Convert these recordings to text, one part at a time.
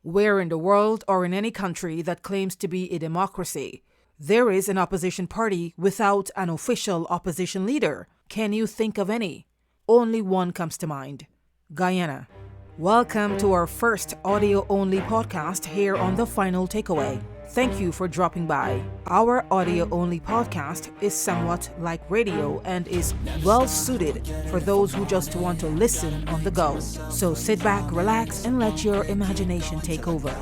Where in the world or in any country that claims to be a democracy, there is an opposition party without an official opposition leader? Can you think of any? Only one comes to mind: Guyana. Welcome to our first audio-only podcast here on The Final Takeaway. Thank you for dropping by. Our audio-only podcast is somewhat like radio and is well suited for those who just want to listen on the go. So sit back, relax, and let your imagination take over.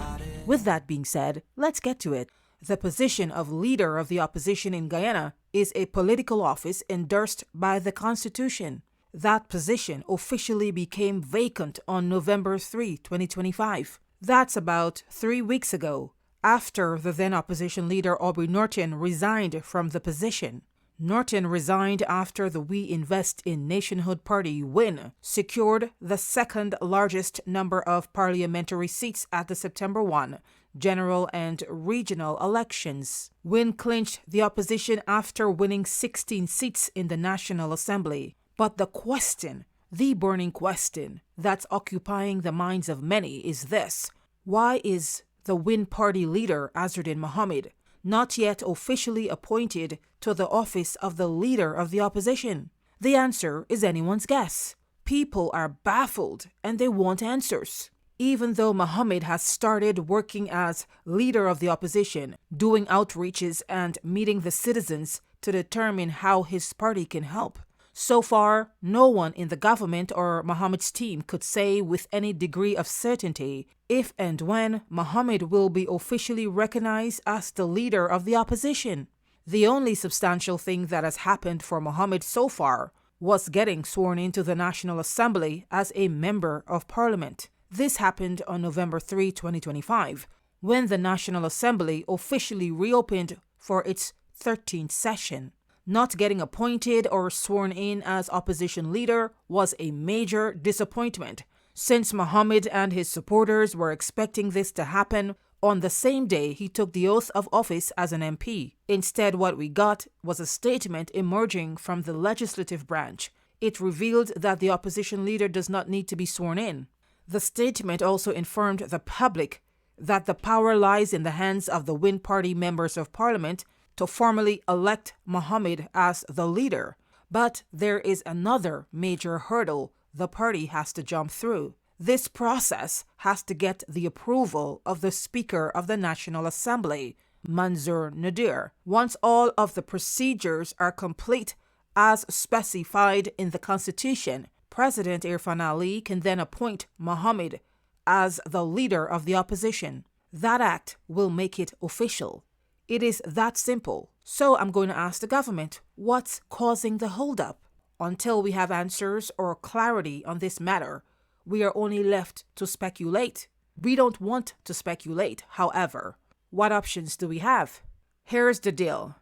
With that being said, let's get to it. The position of leader of the opposition in Guyana is a political office endorsed by the Constitution. That position officially became vacant on November 3, 2025. That's about 3 weeks ago, after the then opposition leader Aubrey Norton resigned from the position. Norton resigned after the We Invest in Nationhood Party, WIN, secured the second largest number of parliamentary seats at the September 1 general and regional elections. WIN clinched the opposition after winning 16 seats in the National Assembly. But the burning question that's occupying the minds of many is this: why is the WIN party leader, Azruddin Mohamed, not yet officially appointed to the office of the leader of the opposition? The answer is anyone's guess. People are baffled and they want answers. Even though Mohamed has started working as leader of the opposition, doing outreaches and meeting the citizens to determine how his party can help, so far, no one in the government or Mohamed's team could say with any degree of certainty if and when Mohamed will be officially recognized as the leader of the opposition. The only substantial thing that has happened for Mohamed so far was getting sworn into the National Assembly as a member of Parliament. This happened on November 3, 2025, when the National Assembly officially reopened for its 13th session. Not getting appointed or sworn in as opposition leader was a major disappointment, since Mohamed and his supporters were expecting this to happen on the same day he took the oath of office as an MP. Instead, what we got was a statement emerging from the legislative branch. It revealed that the opposition leader does not need to be sworn in. The statement also informed the public that the power lies in the hands of the WIN party members of Parliament to formally elect Mohamed as the leader. But there is another major hurdle the party has to jump through. This process has to get the approval of the Speaker of the National Assembly, Mansour Nadir. Once all of the procedures are complete as specified in the Constitution, President Irfan Ali can then appoint Mohamed as the leader of the opposition. That act will make it official. It is that simple. So I'm going to ask the government, what's causing the holdup? Until we have answers or clarity on this matter, we are only left to speculate. We don't want to speculate, however. What options do we have? Here's the deal.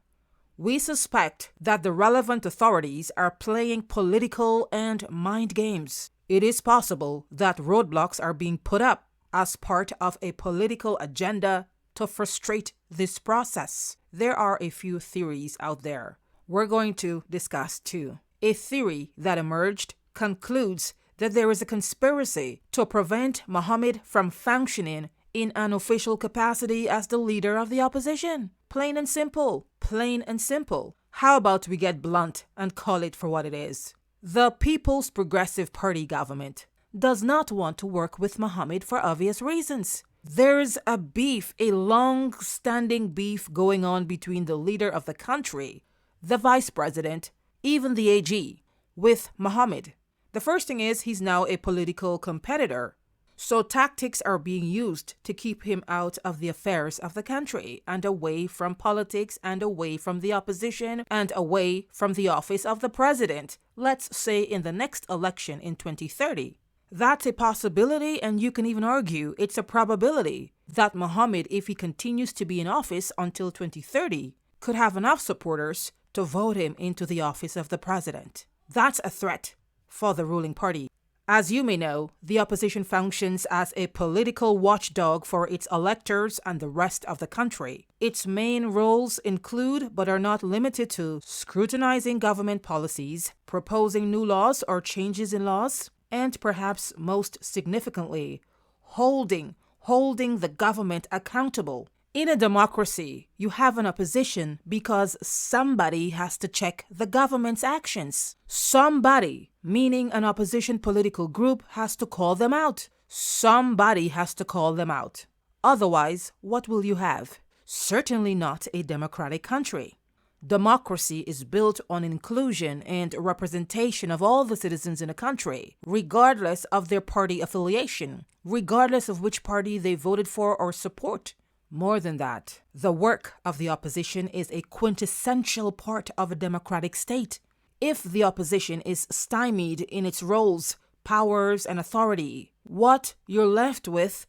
We suspect that the relevant authorities are playing political and mind games. It is possible that roadblocks are being put up as part of a political agenda to frustrate this process. There are a few theories out there. We're going to discuss two. A theory that emerged concludes that there is a conspiracy to prevent Mohamed from functioning in an official capacity as the leader of the opposition. Plain and simple. Plain and simple. How about we get blunt and call it for what it is? The People's Progressive Party government does not want to work with Mohamed for obvious reasons. There's a beef, a long-standing beef going on between the leader of the country, the vice president, even the AG, with Mohamed. The first thing is he's now a political competitor. So tactics are being used to keep him out of the affairs of the country and away from politics and away from the opposition and away from the office of the president, let's say in the next election in 2030. That's a possibility, and you can even argue it's a probability that Mohamed, if he continues to be in office until 2030, could have enough supporters to vote him into the office of the president. That's a threat for the ruling party. As you may know, the opposition functions as a political watchdog for its electors and the rest of the country. Its main roles include, but are not limited to, scrutinizing government policies, proposing new laws or changes in laws, and perhaps most significantly, holding holding the government accountable. In a democracy, you have an opposition because somebody has to check the government's actions. Somebody, meaning an opposition political group, has to call them out. Somebody has to call them out. Otherwise, what will you have? Certainly not a democratic country. Democracy is built on inclusion and representation of all the citizens in a country, regardless of their party affiliation, regardless of which party they voted for or support. More than that, the work of the opposition is a quintessential part of a democratic state. If the opposition is stymied in its roles, powers, and authority, what you're left with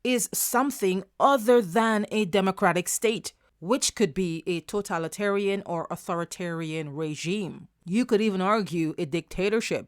is something other than a democratic state, which could be a totalitarian or authoritarian regime. You could even argue a dictatorship.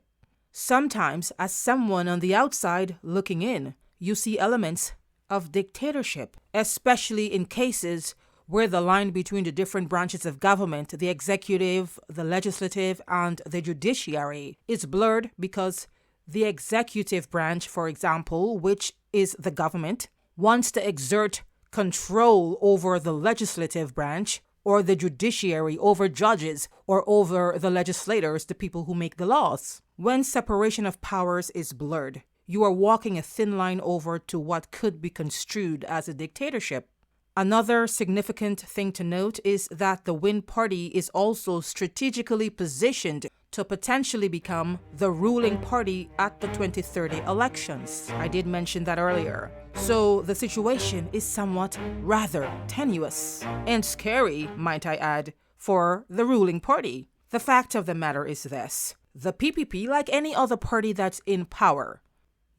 Sometimes, as someone on the outside looking in, you see elements of dictatorship, especially in cases where the line between the different branches of government, the executive, the legislative, and the judiciary, is blurred because the executive branch, for example, which is the government, wants to exert control over the legislative branch or the judiciary over judges or over the legislators, the people who make the laws. When separation of powers is blurred, you are walking a thin line over to what could be construed as a dictatorship. Another significant thing to note is that the Win Party is also strategically positioned to potentially become the ruling party at the 2030 elections. I did mention that earlier. So the situation is somewhat rather tenuous and scary, might I add, for the ruling party. The fact of the matter is this: the PPP, like any other party that's in power,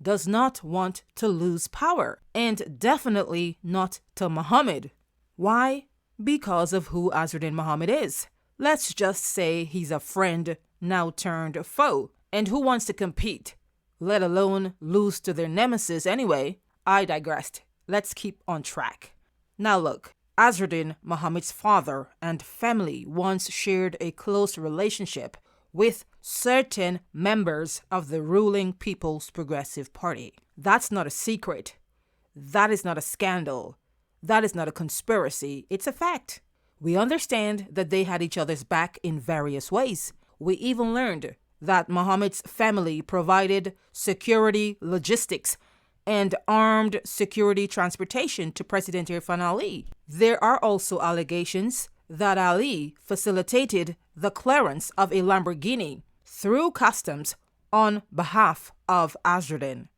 does not want to lose power, and definitely not to Mohamed. Why? Because of who Azruddin Mohamed is. Let's just say he's a friend now turned foe, and who wants to compete, let alone lose to their nemesis anyway. I digressed. Let's keep on track. Now look, Azruddin Mohamed's father and family once shared a close relationship with certain members of the ruling People's Progressive Party. That's not a secret. That is not a scandal. That is not a conspiracy. It's a fact. We understand that they had each other's back in various ways. We even learned that Mohamed's family provided security logistics and armed security transportation to President Irfan Ali. There are also allegations that Ali facilitated the clearance of a Lamborghini through customs on behalf of Azruddin.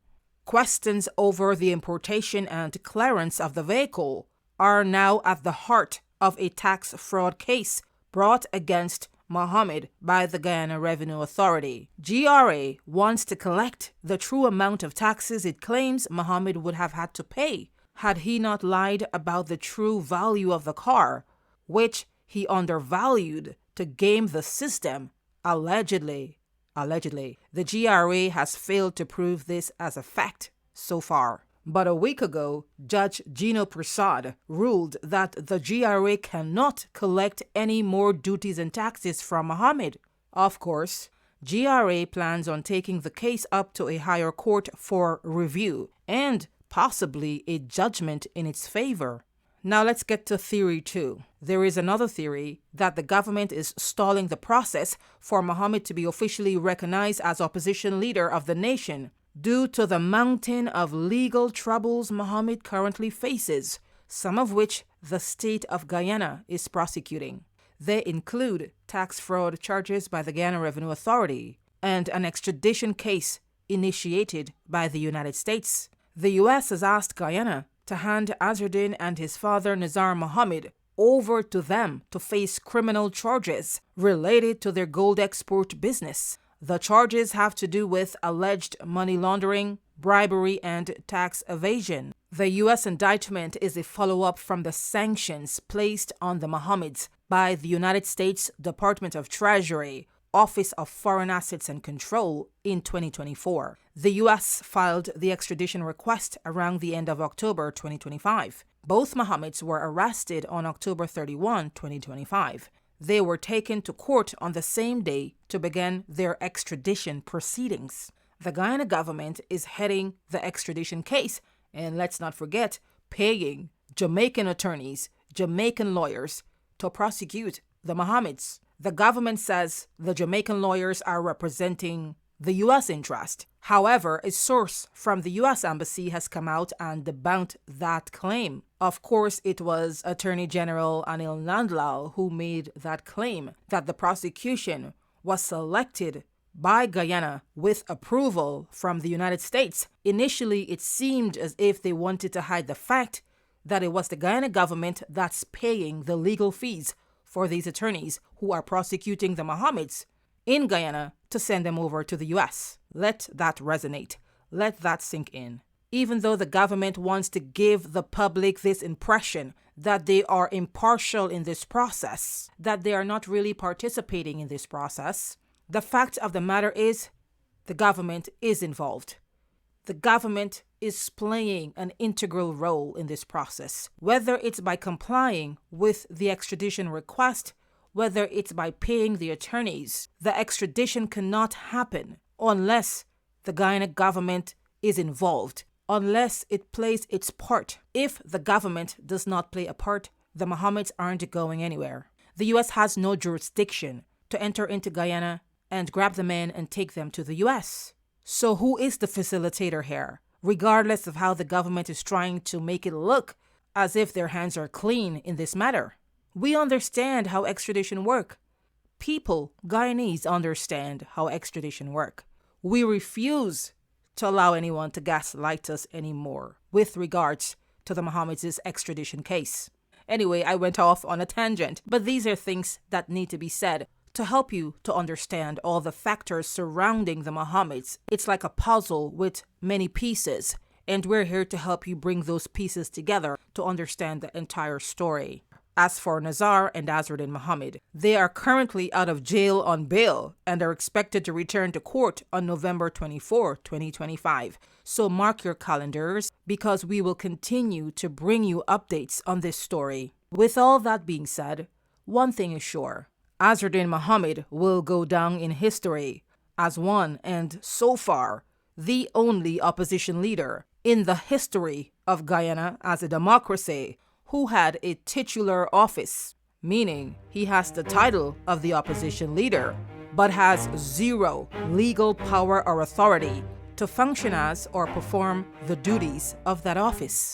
Questions over the importation and clearance of the vehicle are now at the heart of a tax fraud case brought against Mohamed by the Guyana Revenue Authority. GRA wants to collect the true amount of taxes it claims Mohamed would have had to pay had he not lied about the true value of the car, which he undervalued to game the system, allegedly. The GRA has failed to prove this as a fact so far. But a week ago, Judge Gino Prasad ruled that the GRA cannot collect any more duties and taxes from Mohamed. Of course, GRA plans on taking the case up to a higher court for review and possibly a judgment in its favor. Now let's get to theory 2. There is another theory that the government is stalling the process for Mohamed to be officially recognized as opposition leader of the nation due to the mountain of legal troubles Mohamed currently faces, some of which the state of Guyana is prosecuting. They include tax fraud charges by the Guyana Revenue Authority and an extradition case initiated by the United States. The U.S. has asked Guyana to hand Azruddin and his father Nizar Mohamed over to them to face criminal charges related to their gold export business. The charges have to do with alleged money laundering, bribery, and tax evasion. The U.S. indictment is a follow-up from the sanctions placed on the Mohameds by the United States Department of Treasury, Office of Foreign Assets and Control in 2024. The U.S. filed the extradition request around the end of October 2025. Both Mohameds were arrested on October 31, 2025. They were taken to court on the same day to begin their extradition proceedings. The Guyana government is heading the extradition case And let's not forget paying Jamaican attorneys, Jamaican lawyers to prosecute the Mohammeds. The government says the Jamaican lawyers are representing the U.S. interest. However, a source from the U.S. Embassy has come out and debunked that claim. Of course, it was Attorney General Anil Nandlal who made that claim, that the prosecution was selected by Guyana with approval from the United States. Initially, it seemed as if they wanted to hide the fact that it was the Guyana government that's paying the legal fees for these attorneys who are prosecuting the Mohammeds in Guyana to send them over to the U.S. Let that resonate. Let that sink in. Even though the government wants to give the public this impression that they are impartial in this process, that they are not really participating in this process, the fact of the matter is the government is involved. The government is playing an integral role in this process, whether it's by complying with the extradition request, whether it's by paying the attorneys. The extradition cannot happen unless the Guyana government is involved, unless it plays its part. If the government does not play a part, the Mohammeds aren't going anywhere. The U.S. has no jurisdiction to enter into Guyana and grab the men and take them to the U.S. So who is the facilitator here? Regardless of how the government is trying to make it look as if their hands are clean in this matter. We understand how extradition works. People, Guyanese, understand how extradition works. We refuse to allow anyone to gaslight us anymore with regards to the Mohammeds' extradition case. Anyway, I went off on a tangent, but these are things that need to be said to help you to understand all the factors surrounding the Mohammeds. It's like a puzzle with many pieces, and we're here to help you bring those pieces together to understand the entire story. As for Nazar and Azruddin Mohamed, they are currently out of jail on bail and are expected to return to court on November 24, 2025. So mark your calendars, because we will continue to bring you updates on this story. With all that being said, one thing is sure. Azruddin Mohamed will go down in history as one, and so far, the only opposition leader in the history of Guyana as a democracy who had a titular office, meaning he has the title of the opposition leader, but has zero legal power or authority to function as or perform the duties of that office.